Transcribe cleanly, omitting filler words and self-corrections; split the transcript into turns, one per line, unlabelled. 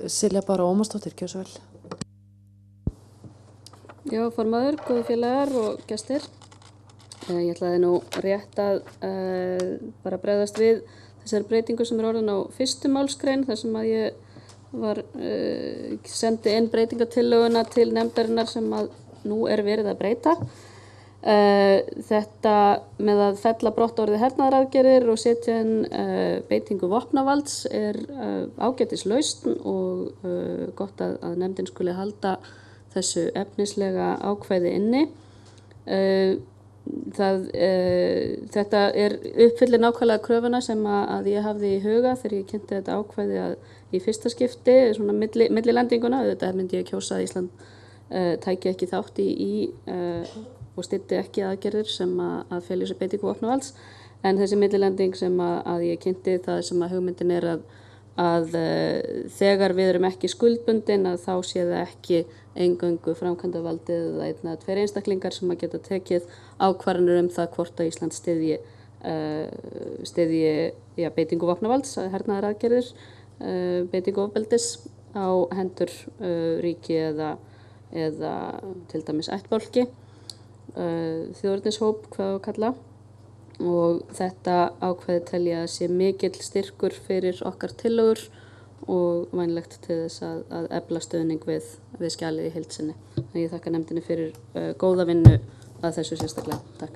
Silja Bára Ómarsdóttir, gjörðu svo vel.
Já, formaður, góðu félagar og gestir. Ég ætlaði nú rétt að bara bregðast við þessari breytingu sem orðin á fyrstu málsgrein, þar sem að ég sendi inn breytingatillöguna til nefndarinnar sem að nú verið að breyta. Þetta með að fella brott orðið hernaðaraðgerðir og setja inn beitingu vopnavalds ágætis lausn og gott að nefndin skuli halda þessu efnislega ákvæði inni. Þetta uppfyllir nákvæmlega kröfuna sem að ég hafði í huga þegar ég kynnti þetta ákvæði í fyrsta skipti, svona millilendinguna. Þetta myndi ég kjósa að Ísland tæki ekki þátt í og styddi ekki aðgerðir sem að fela í sér beitingu vopnavalds, en þessi millilending sem að ég kynnti, það sem að hugmyndin að þegar við erum ekki skuldbundin að þá sé það ekki eingöngu framkvæmdavaldið eða einn eða tveir einstaklingar sem að geta tekið ákvarðanir það hvort að Ísland styðji beitingu vopnavalds, hernaðaraðgerðir, beitingu ofbeldis á hendur ríki eða til dæmis ættbálki, þjóðernishóp, hvað að kalla. Og þetta ákvæði telja að sé mikill styrkur fyrir okkar tillögur og vænlegt til þess að efla stuðning við skjalið í heild sinni. Ég þakka nefndinni fyrir góða vinnu að þessu sérstaklega. Takk.